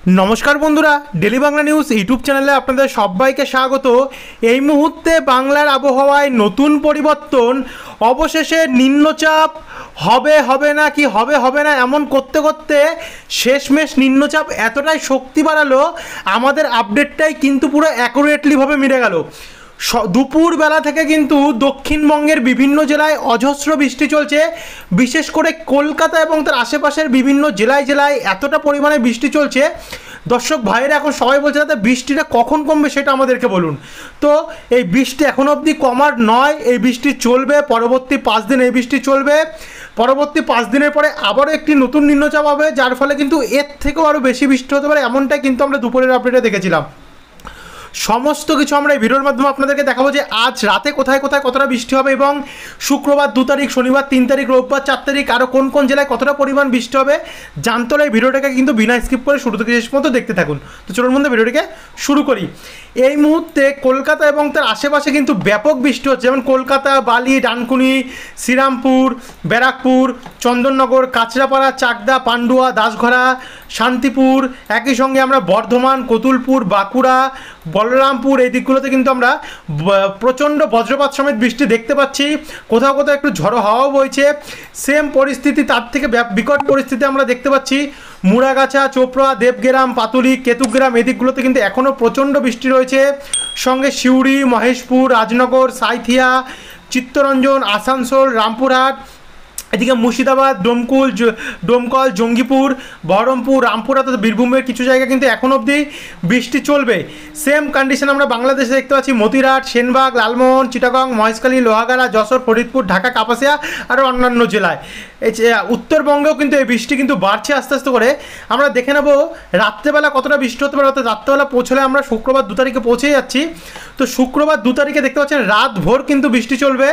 নমস্কার বন্ধুরা, daily Bangla news YouTube চ্যানেলে আপনাদের সবাইকে স্বাগত। এই মুহূর্তে বাংলার আবহাওয়ায় নতুন পরিবর্তন। অবশেষে নিম্নচাপ হবে হবে না কি হবে হবে না এমন করতে করতে শেষমেশ নিম্নচাপ এতটাই শক্তি বাড়ালো, আমাদের আপডেটটাই কিন্তু পুরো অ্যাকুরেটলিভাবে মিলে গেল। দুপুরবেলা থেকে কিন্তু দক্ষিণবঙ্গের বিভিন্ন জেলায় অজস্র বৃষ্টি চলছে। বিশেষ করে কলকাতা এবং তার আশেপাশের বিভিন্ন জেলায় জেলায় এতটা পরিমাণে বৃষ্টি চলছে। দর্শক ভাইয়েরা এখন সবাই বলছে দাদা বৃষ্টিটা কখন কমবে সেটা আমাদেরকে বলুন। তো এই বৃষ্টি এখনও অবধি কমার নয়, এই বৃষ্টি চলবে পরবর্তী 5 দিন, এই বৃষ্টি চলবে। পরবর্তী 5 দিনের পরে আবারও একটি নতুন নিম্নচাপ হবে, যার ফলে কিন্তু এর থেকেও আরও বেশি বৃষ্টি হতে পারে, এমনটাই কিন্তু আমরা দুপুরের আপডেটে দেখেছিলাম। সমস্ত কিছু আমরা এই ভিডিওর মাধ্যমে আপনাদেরকে দেখাবো যে আজ রাতে কোথায় কোথায় কতটা বৃষ্টি হবে এবং শুক্রবার 2 তারিখ, শনিবার 3 তারিখ, রোববার 4 তারিখ আরও কোন কোন জেলায় কতটা পরিমাণ বৃষ্টি হবে জানতে হলে এই ভিডিওটাকে কিন্তু বিনা স্কিপ করে শুরু থেকে শেষ পর্যন্ত দেখতে থাকুন। তো চলুন বন্ধু ভিডিওটিকে শুরু করি। এই মুহূর্তে কলকাতা এবং তার আশেপাশে কিন্তু ব্যাপক বৃষ্টি হচ্ছে, যেমন কলকাতা, বালি, ডানকুনি, শ্রীরামপুর, ব্যারাকপুর, চন্দননগর, কাঁচরাপাড়া, চাকদা, পান্ডুয়া, দাসঘরা, শান্তিপুর, একই সঙ্গে আমরা বর্ধমান, কতুলপুর, বাঁকুড়া, বলরামপুর এই দিকগুলোতে কিন্তু আমরা প্রচণ্ড বজ্রপাত সমেত বৃষ্টি দেখতে পাচ্ছি। কোথাও কোথাও একটু ঝড়ো হাওয়াও বইছে। সেম পরিস্থিতি, তার থেকে বিকট পরিস্থিতি আমরা দেখতে পাচ্ছি মুড়াগাছা, চোপড়া, দেবগ্রাম, পাতুলি, কেতুগ্রাম এই দিকগুলোতে কিন্তু এখনও প্রচণ্ড বৃষ্টি রয়েছে। সঙ্গে সিউড়ি, মহেশপুর, রাজনগর, সাঁইথিয়া, চিত্তরঞ্জন, আসানসোল, রামপুরহাট, এদিকে মুর্শিদাবাদ, ডোমকল, জঙ্গিপুর, বহরমপুর, রামপুরা, তো বীরভূমের কিছু জায়গায় কিন্তু এখন অবধি বৃষ্টি চলবে। সেম কন্ডিশন আমরা বাংলাদেশে দেখতে পাচ্ছি মতিরাট, সেনবাগ, লালমোহন, চিটাগং, মহেশখালী, লোহাগাড়া, যশোর, ফরিদপুর, ঢাকা, কাপাসিয়া আরও অন্যান্য জেলায়। উত্তরবঙ্গেও কিন্তু এই বৃষ্টি কিন্তু বাড়ছে আস্তে আস্তে করে। আমরা দেখে নেব রাত্রেবেলা কতটা বৃষ্টি হতে পারে, অর্থাৎ রাত্রেবেলা পৌঁছলে আমরা শুক্রবার 2 তারিখে পৌঁছে যাচ্ছি। তো শুক্রবার 2 তারিখে দেখতে পাচ্ছেন রাত ভোর কিন্তু বৃষ্টি চলবে।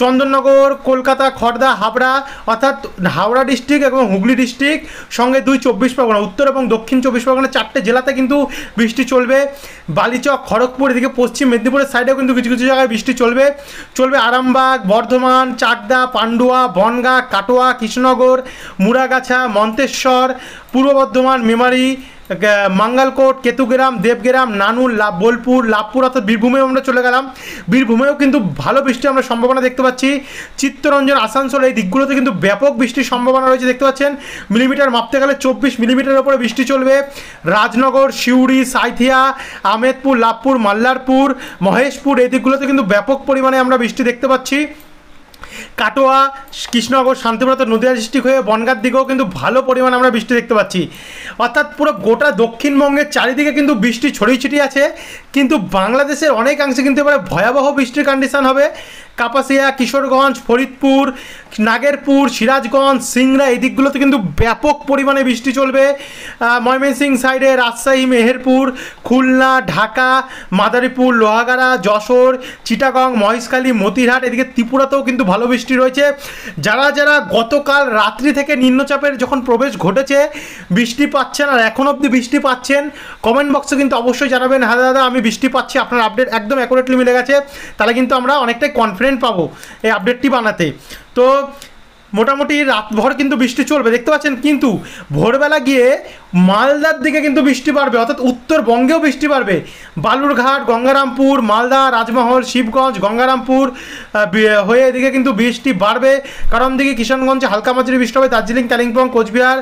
চন্দননগর, কলকাতা, খড়দা, হাবড়া অর্থাৎ হাওড়া ডিস্ট্রিক্ট এবং হুগলি ডিস্ট্রিক্ট, সঙ্গে 2 চব্বিশ পরগনা, উত্তর এবং দক্ষিণ 24 পরগনা 4টে জেলাতে কিন্তু বৃষ্টি চলবে। বালিচক, খড়গপুর, এদিকে পশ্চিম মেদিনীপুরের সাইডেও কিন্তু কিছু কিছু জায়গায় বৃষ্টি চলবে। আরামবাগ, বর্ধমান, চাকদা, পান্ডুয়া, বনগাঁ, কাটোয়া, কৃষ্ণনগর, মুড়াগাছা, মন্তেশ্বর, পূর্ব বর্ধমান, মেমারি, মাঙ্গালকোট, কেতুগ্রাম, দেবগ্রাম, নানুর, বোলপুর, লাভপুর অর্থাৎ বীরভূমেও আমরা চলে গেলাম। বীরভূমেও কিন্তু ভালো বৃষ্টি আমরা সম্ভাবনা দেখতে পাচ্ছি। চিত্তরঞ্জন, আসানসোল এই দিকগুলোতে কিন্তু ব্যাপক বৃষ্টির সম্ভাবনা রয়েছে, দেখতে পাচ্ছেন মিলিমিটার মাপতে গেলে 24 মিলিমিটারের উপরে বৃষ্টি চলবে। রাজনগর, সিউড়ি, সাঁইথিয়া, আহমেদপুর, লাভপুর, মাল্লারপুর, মহেশপুর এই দিকগুলোতে কিন্তু ব্যাপক পরিমাণে আমরা বৃষ্টি দেখতে পাচ্ছি। কাটোয়া, কৃষ্ণনগর, শান্তিপুর, নদিয়া ডিস্ট্রিক্ট হয়ে বনগাঁর দিকেও কিন্তু ভালো পরিমাণে আমরা বৃষ্টি দেখতে পাচ্ছি। অর্থাৎ পুরো গোটা দক্ষিণবঙ্গের চারিদিকে কিন্তু বৃষ্টি ছড়িয়ে ছিটিয়ে আছে, কিন্তু বাংলাদেশের অনেকাংশে কিন্তু এবারে ভয়াবহ বৃষ্টির কন্ডিশন হবে। কাপাসিয়া, কিশোরগঞ্জ, ফরিদপুর, নাগেরপুর, সিরাজগঞ্জ, সিংড়া এই দিকগুলোতে কিন্তু ব্যাপক পরিমাণে বৃষ্টি চলবে। ময়মনসিংহ সাইডে রাজশাহী, মেহেরপুর, খুলনা, ঢাকা, মাদারীপুর, লোহাগাড়া, যশোর, চিটাগং, মহেশখালী, মতিরহাট, এদিকে ত্রিপুরাতেও কিন্তু ভালো বৃষ্টি রয়েছে। যারা যারা গতকাল রাত্রি থেকে নিম্নচাপের যখন প্রবেশ ঘটেছে বৃষ্টি পাচ্ছেন আর এখন অবধি বৃষ্টি পাচ্ছেন, কমেন্ট বক্সে কিন্তু অবশ্যই জানাবেন হ্যাঁ দাদা আমি বৃষ্টি পাচ্ছি, আপনার আপডেট একদম অ্যাকুরেটলি মিলে গেছে। তাহলে কিন্তু আমরা অনেকটাই কনফিডেন্ট পাবো এই আপডেটটি বানাতে। তো মোটামুটি রাতভর কিন্তু বৃষ্টি চলবে দেখতে পাচ্ছেন, কিন্তু ভোরবেলা গিয়ে মালদার দিকে কিন্তু বৃষ্টি বাড়বে, অর্থাৎ উত্তরবঙ্গেও বৃষ্টি বাড়বে। বালুরঘাট, গঙ্গারামপুর, মালদা, রাজমহল, শিবগঞ্জ, গঙ্গারামপুর হয়ে এদিকে কিন্তু বৃষ্টি বাড়বে। কারণ দিকে কিষানগঞ্জে হালকা মাঝারি বৃষ্টি হবে, দার্জিলিং, কালিম্পং, কোচবিহার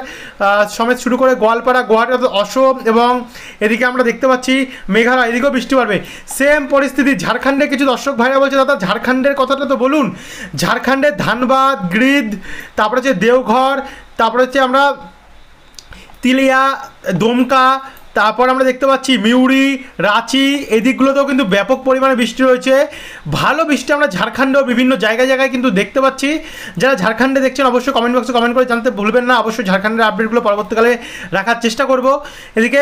সমেত শুরু করে গোয়ালপাড়া, গুয়াহাটি অর্থাৎ অসম, এবং এদিকে আমরা দেখতে পাচ্ছি মেঘালয় এদিকেও বৃষ্টি বাড়বে। সেম পরিস্থিতি ঝাড়খণ্ডে। কিছু দর্শক ভাইরা বলছে দাদা ঝাড়খণ্ডের কথাটা তো বলুন। ঝাড়খণ্ডের ধানবাদ, গ্রিদ, তারপরে হচ্ছে দেওঘর, তারপরে হচ্ছে আমরা তিলিয়া, দমকা, তারপর আমরা দেখতে পাচ্ছি মিউরি, রাঁচি এই দিকগুলোতেও কিন্তু ব্যাপক পরিমাণে বৃষ্টি রয়েছে। ভালো বৃষ্টি আমরা ঝাড়খণ্ডেও বিভিন্ন জায়গায় জায়গায় কিন্তু দেখতে পাচ্ছি। যারা ঝাড়খণ্ডে দেখছেন অবশ্যই কমেন্ট বক্সে কমেন্ট করে জানতে ভুলবেন না। অবশ্যই ঝাড়খণ্ডের আপডেটগুলো পরবর্তীকালে রাখার চেষ্টা করব। এদিকে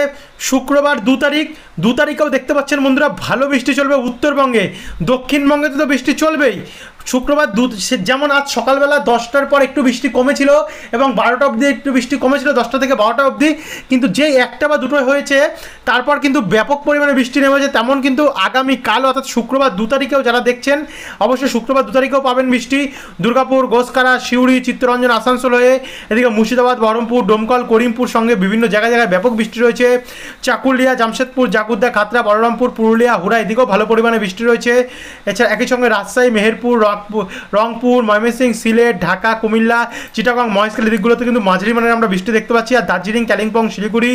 শুক্রবার 2 তারিখেও দেখতে পাচ্ছেন বন্ধুরা ভালো বৃষ্টি চলবে উত্তরবঙ্গে। দক্ষিণবঙ্গে তো বৃষ্টি চলবেই, শুক্রবার যেমন আজ সকালবেলা 10টার পর একটু বৃষ্টি কমেছিল এবং 12টা অবধি একটু বৃষ্টি কমেছিল, 10টা থেকে 12টা অবধি, কিন্তু যে একটা বা দুটো হয়েছে তারপর কিন্তু ব্যাপক পরিমাণে বৃষ্টি নেমেছে। তেমন কিন্তু আগামীকাল অর্থাৎ শুক্রবার 2 তারিখেও যারা দেখছেন অবশ্যই শুক্রবার 2 তারিখেও পাবেন বৃষ্টি। দুর্গাপুর, গোসকারা, সিউড়ি, চিত্তরঞ্জন, আসানসোল হয়ে এদিকে মুর্শিদাবাদ, বহরমপুর, ডোমকল, করিমপুর সঙ্গে বিভিন্ন জায়গায় জায়গায় ব্যাপক বৃষ্টি রয়েছে। চাকুলিয়া, জামশেদপুর, জাগুদ্দা, খাতড়া, বলরামপুর, পুরুলিয়া, হুড়া এদিকেও ভালো পরিমাণে বৃষ্টি রয়েছে। এছাড়া একই সঙ্গে রাজশাহী, মেহেরপুর, রংপুর, ময়মনসিংহ, সিলেট, ঢাকা, কুমিল্লা, চিটাগং, মহেশখালী এদিকগুলোতে কিন্তু মাঝারি মানের আমরা বৃষ্টি দেখতে পাচ্ছি। আর দার্জিলিং, কালিম্পং, শিলিগুড়ি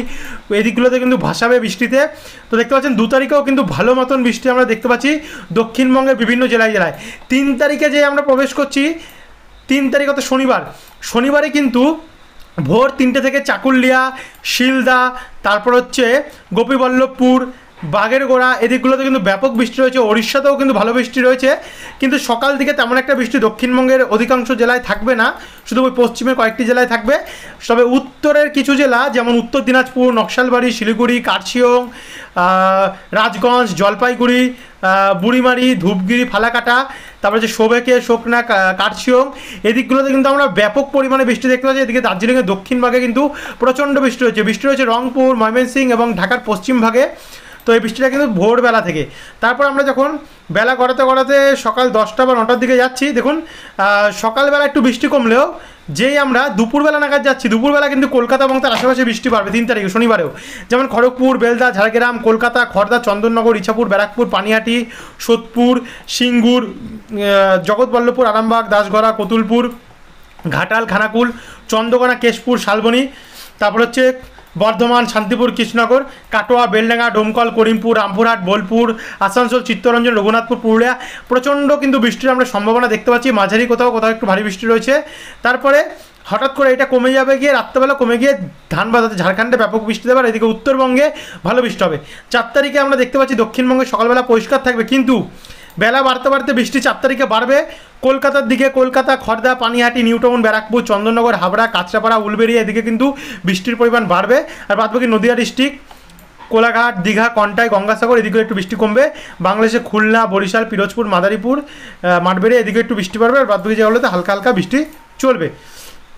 এদিকগুলোতে কিন্তু ভাসাবে বৃষ্টিতে। তো দেখতে পাচ্ছেন 2 তারিখেও কিন্তু ভালো মতন বৃষ্টি আমরা দেখতে পাচ্ছি দক্ষিণবঙ্গের বিভিন্ন জেলায় জেলায়। 3 তারিখে যে আমরা প্রবেশ করছি, 3 তারিখ অর্থাৎ শনিবারে কিন্তু ভোর 3টে থেকে চাকুলিয়া, শিলদা, তারপর হচ্ছে গোপীবল্লভপুর, বাগেরগোড়া এদিকগুলোতে কিন্তু ব্যাপক বৃষ্টি রয়েছে। ওড়িশাতেও কিন্তু ভালো বৃষ্টি রয়েছে, কিন্তু সকাল দিকে তেমন একটা বৃষ্টি দক্ষিণবঙ্গের অধিকাংশ জেলায় থাকবে না, শুধু ওই পশ্চিমের কয়েকটি জেলায় থাকবে। তবে উত্তরের কিছু জেলা যেমন উত্তর দিনাজপুর, নকশালবাড়ি, শিলিগুড়ি, কার্শিয়ং, রাজগঞ্জ, জলপাইগুড়ি, বুড়িমারি, ধূপগিরি, ফালাকাটা, তারপরে যে শোভেকে, শোকনা, কার্শিয়ং এদিকগুলোতে কিন্তু আমরা ব্যাপক পরিমাণে বৃষ্টি দেখতে পাচ্ছি। এদিকে দার্জিলিংয়ের দক্ষিণ ভাগে কিন্তু প্রচণ্ড বৃষ্টি রয়েছে রংপুর, ময়মনসিংহ এবং ঢাকার পশ্চিম ভাগে। তো এই বৃষ্টিটা কিন্তু ভোরবেলা থেকে, তারপর আমরা যখন বেলা গড়াতে সকাল 10টা বা 9টার দিকে যাচ্ছি, দেখুন সকালবেলা একটু বৃষ্টি কমলেও যেই আমরা দুপুরবেলা নাগাদ যাচ্ছি, দুপুরবেলা কিন্তু কলকাতা এবং তার আশেপাশে বৃষ্টি বাড়বে 3 তারিখে শনিবারেও। যেমন খড়গপুর, বেলদা, ঝাড়গ্রাম, কলকাতা, খড়দা, চন্দননগর, ইছাপুর, ব্যারাকপুর, পানিহাটি, সোদপুর, সিঙ্গুর, জগৎবল্লভপুর, আরামবাগ, দাসগড়া, কতুলপুর, ঘাটাল, খানাকুল, চন্দ্রকোনা, কেশপুর, শালবনী, তারপর হচ্ছে বর্ধমান, শান্তিপুর, কৃষ্ণনগর, কাটোয়া, বেলডাঙ্গা, ডোমকল, করিমপুর, রামপুরহাট, বোলপুর, আসানসোল, চিত্তরঞ্জন, রঘুনাথপুর, পুরুলিয়া প্রচণ্ড কিন্তু বৃষ্টির আমরা সম্ভাবনা দেখতে পাচ্ছি। মাঝারি কোথাও একটু ভারী বৃষ্টি রয়েছে। তারপরে হঠাৎ করে এটা কমে যাবে গিয়ে, রাত্রেবেলা কমে গিয়ে ধানবাদ ঝাড়খণ্ডে ব্যাপক বৃষ্টি দেবে, আর এদিকে উত্তরবঙ্গে ভালো বৃষ্টি হবে। 4 তারিখে আমরা দেখতে পাচ্ছি দক্ষিণবঙ্গে সকালবেলা পরিষ্কার থাকবে, কিন্তু বেলা বাড়তে বৃষ্টি 4 তারিখে বাড়বে কলকাতার দিকে। কলকাতা, খড়দা, পানিহাটি, নিউটাউন, ব্যারাকপুর, চন্দননগর, হাবড়া, কাঁচরাপাড়া, উলবেড়িয়া এদিকে কিন্তু বৃষ্টির পরিমাণ বাড়বে। আর বাদবাকি নদিয়া ডিস্ট্রিক্ট, কোলাঘাট, দীঘা, কন্টাই, গঙ্গাসাগর এদিকে একটু বৃষ্টি কমবে। বাংলাদেশে খুলনা, বরিশাল, পিরোজপুর, মাদারীপুর, মাঠবেড়িয়া এদিকে একটু বৃষ্টি বাড়বে। আর বাদবাকি জায়গাগুলোতে হালকা হালকা বৃষ্টি চলবে।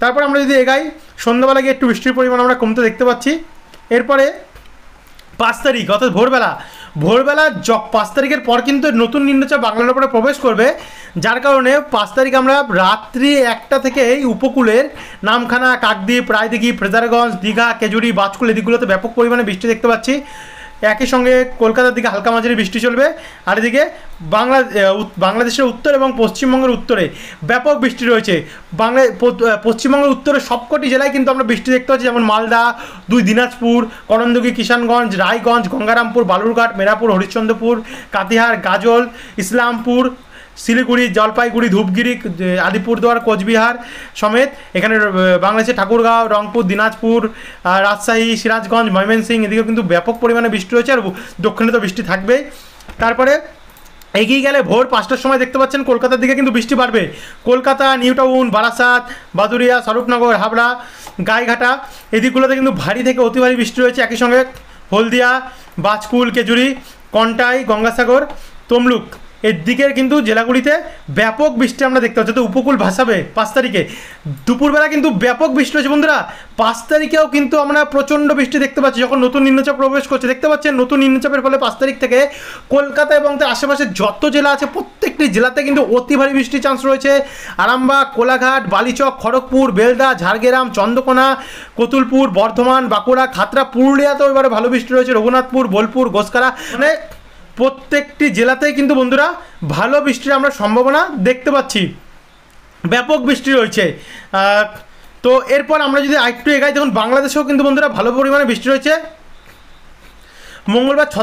তারপর আমরা যদি এগাই, সন্ধ্যাবেলা গিয়ে একটু বৃষ্টির পরিমাণ আমরা কমতে দেখতে পাচ্ছি। এরপরে 5 তারিখ অর্থাৎ ভোরবেলা 5 তারিখের পর কিন্তু নতুন নিম্নচাপ বাংলার উপরে প্রবেশ করবে, যার কারণে 5 তারিখ আমরা রাত্রি 1টা থেকে এই উপকূলের নামখানা, কাকদ্বীপ, রায়দিঘি, ফ্রেজারগঞ্জ, দীঘা, কেজুরি, বাজকুল এদিকগুলোতে ব্যাপক পরিমাণে বৃষ্টি দেখতে পাচ্ছি। একই সঙ্গে কলকাতার দিকে হালকা মাঝারি বৃষ্টি চলবে। আর এদিকে বাংলাদেশের উত্তর এবং পশ্চিমবঙ্গের উত্তরে ব্যাপক বৃষ্টি রয়েছে। পশ্চিমবঙ্গের উত্তরে সবকটি জেলায় কিন্তু আমরা বৃষ্টি দেখতে পাচ্ছি, যেমন মালদা, 2 দিনাজপুর, করণদিঘি, কিষানগঞ্জ, রায়গঞ্জ, গঙ্গারামপুর, বালুরঘাট, মেরাপুর, হরিশ্চন্দ্রপুর, কাতিহার, গাজল, ইসলামপুর, শিলিগুড়ি, জলপাইগুড়ি, ধূপগিরি, আলিপুরদুয়ার, কোচবিহার সমেত এখানে বাংলাদেশের ঠাকুরগাঁও, রংপুর, দিনাজপুর, রাজশাহী, সিরাজগঞ্জ, ময়মনসিংহ এদিকে কিন্তু ব্যাপক পরিমাণে বৃষ্টি রয়েছে। আর দক্ষিণে তো বৃষ্টি থাকবেই। তারপরে এগিয়ে গেলে ভোর 5টার সময় দেখতে পাচ্ছেন কলকাতার দিকে কিন্তু বৃষ্টি বাড়বে। কলকাতা, নিউটাউন, বারাসাত, বাদুরিয়া, স্বরূপনগর, হাবড়া, গাইঘাটা এদিকগুলোতে কিন্তু ভারী থেকে অতি ভারী বৃষ্টি রয়েছে। একই সঙ্গে হলদিয়া, বাজকুল, কেজুরি, কন্টাই, গঙ্গাসাগর, তমলুক এর দিকের কিন্তু জেলাগুলিতে ব্যাপক বৃষ্টি আমরা দেখতে পাচ্ছি। তো উপকূল ভাসাবে 5 তারিখে দুপুরবেলা কিন্তু ব্যাপক বৃষ্টি রয়েছে বন্ধুরা। 5 তারিখেও কিন্তু আমরা প্রচণ্ড বৃষ্টি দেখতে পাচ্ছি যখন নতুন নিম্নচাপ প্রবেশ করছে। দেখতে পাচ্ছেন নতুন নিম্নচাপের ফলে 5 তারিখ থেকে কলকাতা এবং তার আশেপাশে যত জেলা আছে প্রত্যেকটি জেলাতে কিন্তু অতি ভারী বৃষ্টির চান্স রয়েছে। আরামবাগ, কোলাঘাট, বালিচক, খড়গপুর, বেলদা, ঝাড়গ্রাম, চন্দ্রকোনা, কতুলপুর, বর্ধমান, বাঁকুড়া, খাতড়া, পুরুলিয়াতেও এবারে ভালো বৃষ্টি রয়েছে। রঘুনাথপুর, বোলপুর, গোসকারা মানে প্রত্যেকটি জেলাতেই কিন্তু বন্ধুরা ভালো বৃষ্টির আমরা সম্ভাবনা দেখতে পাচ্ছি, ব্যাপক বৃষ্টি রয়েছে। তো এরপর আমরা যদি আরেকটু এগাই, দেখুন বাংলাদেশেও কিন্তু বন্ধুরা ভালো পরিমাণে বৃষ্টি রয়েছে। মঙ্গলবার 6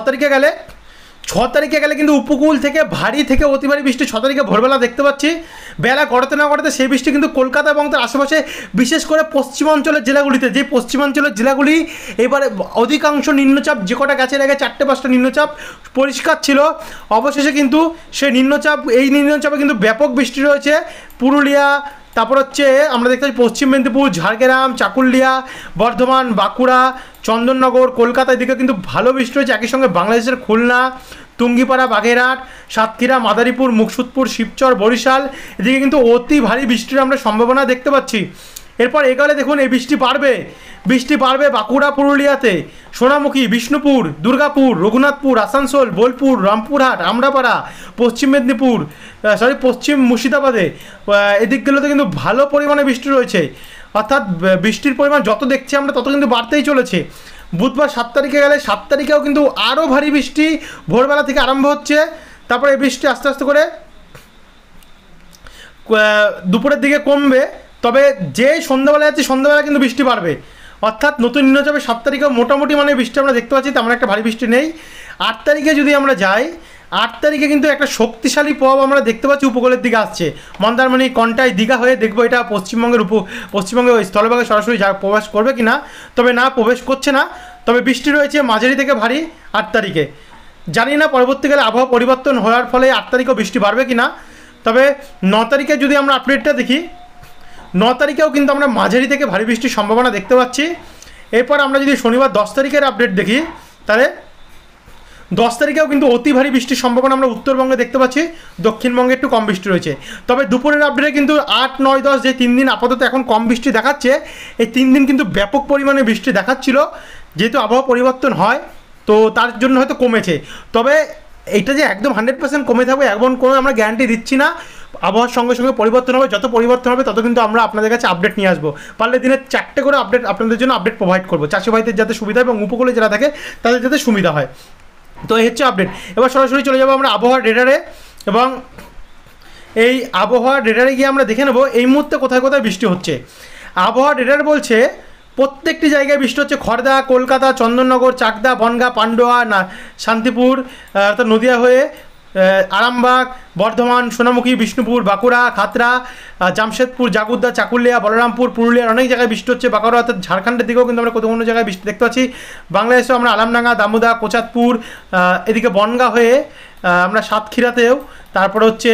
তারিখে গেলে কিন্তু উপকূল থেকে ভারী থেকে অতি ভারী বৃষ্টি 6 তারিখে ভোরবেলা দেখতে পাচ্ছি। বেলা গড়াতে না গড়াতে সেই বৃষ্টি কিন্তু কলকাতা এবং তার আশেপাশে বিশেষ করে পশ্চিমাঞ্চলের জেলাগুলিতে, যে পশ্চিমাঞ্চলের জেলাগুলি এবারে অধিকাংশ নিম্নচাপ যে কটা গেছে আগে 4-5টা নিম্নচাপ পরিষ্কার ছিল, অবশেষে কিন্তু সেই নিম্নচাপে কিন্তু ব্যাপক বৃষ্টি রয়েছে। পুরুলিয়া, তারপর হচ্ছে আমরা দেখতে পাচ্ছি পশ্চিম মেদিনীপুর, ঝাড়গ্রাম, চাকুলিয়া, বর্ধমান, বাঁকুড়া, চন্দননগর, কলকাতা এদিকে কিন্তু ভালো বৃষ্টি হয়েছে। একই সঙ্গে বাংলাদেশের খুলনা, টুঙ্গিপাড়া, বাগেরহাট, সাতক্ষীরা, মাদারীপুর, মুকসুদপুর, শিবচর, বরিশাল এদিকে কিন্তু অতি ভারী বৃষ্টির আমরা সম্ভাবনা দেখতে পাচ্ছি। এরপর এগালে দেখুন এই বৃষ্টি বাড়বে বাঁকুড়া, পুরুলিয়াতে, সোনামুখী, বিষ্ণুপুর, দুর্গাপুর, রঘুনাথপুর, আসানসোল, বোলপুর, রামপুরহাট, আমরাপাড়া, পশ্চিম মেদিনীপুর, পশ্চিম মুর্শিদাবাদে এদিকগুলোতে কিন্তু ভালো পরিমাণে বৃষ্টি রয়েছে। অর্থাৎ বৃষ্টির পরিমাণ যত দেখছি আমরা তত কিন্তু বাড়তেই চলেছে। বুধবার 7 তারিখে গেলে 7 তারিখেও কিন্তু আরও ভারী বৃষ্টি ভোরবেলা থেকে আরম্ভ হচ্ছে। তারপরে এই বৃষ্টি আস্তে আস্তে করে দুপুরের দিকে কমবে। তবে যে সন্ধ্যাবেলা যাচ্ছে সন্ধ্যাবেলা কিন্তু বৃষ্টি বাড়বে। অর্থাৎ নতুন নিম্নচাপে 7 তারিখেও মোটামুটি মানে বৃষ্টি আমরা দেখতে পাচ্ছি, তেমন একটা ভারী বৃষ্টি নেই। 8 তারিখে যদি আমরা যাই, 8 তারিখে কিন্তু একটা শক্তিশালী প্রভাব আমরা দেখতে পাচ্ছি উপকূলের দিকে আসছে। মন্দারমণি, কন্টাই, দীঘা হয়ে দেখবো এটা পশ্চিমবঙ্গের স্থলভাগে সরাসরি প্রবেশ করবে কি না। তবে না, প্রবেশ করছে না। তবে বৃষ্টি রয়েছে মাঝারি থেকে ভারী 8 তারিখে। জানি না পরবর্তীকালে আবহাওয়া পরিবর্তন হওয়ার ফলে 8 তারিখেও বৃষ্টি বাড়বে কি না। তবে 9 তারিখে যদি আমরা আপডেটটা দেখি, 9 তারিখেও কিন্তু আমরা মাঝারি থেকে ভারী বৃষ্টির সম্ভাবনা দেখতে পাচ্ছি। এরপর আমরা যদি শনিবার 10 তারিখের আপডেট দেখি, তাহলে 10 তারিখেও কিন্তু অতি ভারী বৃষ্টির সম্ভাবনা আমরা উত্তরবঙ্গে দেখতে পাচ্ছি, দক্ষিণবঙ্গে একটু কম বৃষ্টি রয়েছে। তবে দুপুরের আপডেটে কিন্তু 8, 9, 10 যে 3 দিন আপাতত এখন কম বৃষ্টি দেখাচ্ছে, এই 3 দিন কিন্তু ব্যাপক পরিমাণে বৃষ্টি দেখাচ্ছিল। যেহেতু আবহাওয়া পরিবর্তন হয় তো তার জন্য হয়তো কমেছে। তবে এটা যে একদম 100% কমে থাকবে এমন কোনো আমরা গ্যারান্টি দিচ্ছি না। আবহাওয়ার সঙ্গে সঙ্গে পরিবর্তন হবে, যত পরিবর্তন হবে তত কিন্তু আমরা আপনাদের কাছে আপডেট নিয়ে আসবো। পারলে দিনে 4টে করে আপডেট আপনাদের জন্য আপডেট প্রোভাইড করবো, চাষি ভাইদের যাতে সুবিধা এবং উপকূলে যারা থাকে তাদের যাতে সুবিধা হয়। তো এই হচ্ছে আপডেট। এবার সরাসরি চলে যাবো আমরা আবহাওয়ার রেডারে, এবং এই আবহাওয়ার রেডারে গিয়ে আমরা দেখে নেবো এই মুহূর্তে কোথায় কোথায় বৃষ্টি হচ্ছে। আবহাওয়ার রেডার বলছে প্রত্যেকটি জায়গায় বৃষ্টি হচ্ছে। খড়দা, কলকাতা, চন্দননগর, চাকদা, বনগাঁ, পান্ডুয়া, শান্তিপুর, অর্থাৎ নদিয়া হয়ে আরামবাগ, বর্ধমান, সোনামুখী, বিষ্ণুপুর, বাঁকুড়া, খাতড়া, জামশেদপুর, জাগুদ্দা, চাকুলিয়া, বলরামপুর, পুরুলিয়ার অনেক জায়গায় বৃষ্টি হচ্ছে। বাঁকুড়া অর্থাৎ ঝাড়খণ্ডের দিকেও কিন্তু আমরা কোনো জায়গায় বৃষ্টি দেখতে পাচ্ছি। বাংলাদেশেও আমরা আলামডাঙ্গা, দামোদা, কোচাতপুর, এদিকে বনগাঁ হয়ে আমরা সাতক্ষীরাতেও, তারপরে হচ্ছে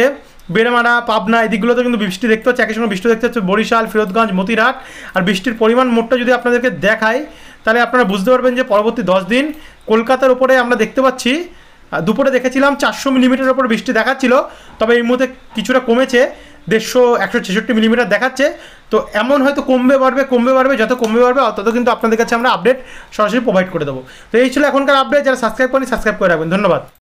বেড়েমারা, পাবনা এদিকগুলোতে কিন্তু বৃষ্টি দেখতে পাচ্ছি। একই সঙ্গে বৃষ্টি দেখতে পাচ্ছি বরিশাল, ফিরোজগঞ্জ, মতিরহাট। আর বৃষ্টির পরিমাণ মোটটা যদি আপনাদেরকে দেখাই, তাহলে আপনারা বুঝতে পারবেন যে পরবর্তী 10 দিন কলকাতার উপরে আমরা দেখতে পাচ্ছি, দুপুরে দেখেছিলাম 400 মিলিমিটারের উপর বৃষ্টি দেখাচ্ছিল। তবে এই মুহূর্তে কিছুটা কমেছে, 166 মিলিমিটার দেখাচ্ছে। তো এমন হয়তো কমবে বাড়বে যত কমবে বাড়বে তত কিন্তু আপনাদের কাছে আমরা আপডেট সরাসরি প্রোভাইড করে দেবো। তো এই ছিল এখনকার আপডেট। যারা সাবস্ক্রাইব করেনি সাবস্ক্রাইব করে রাখবেন। ধন্যবাদ।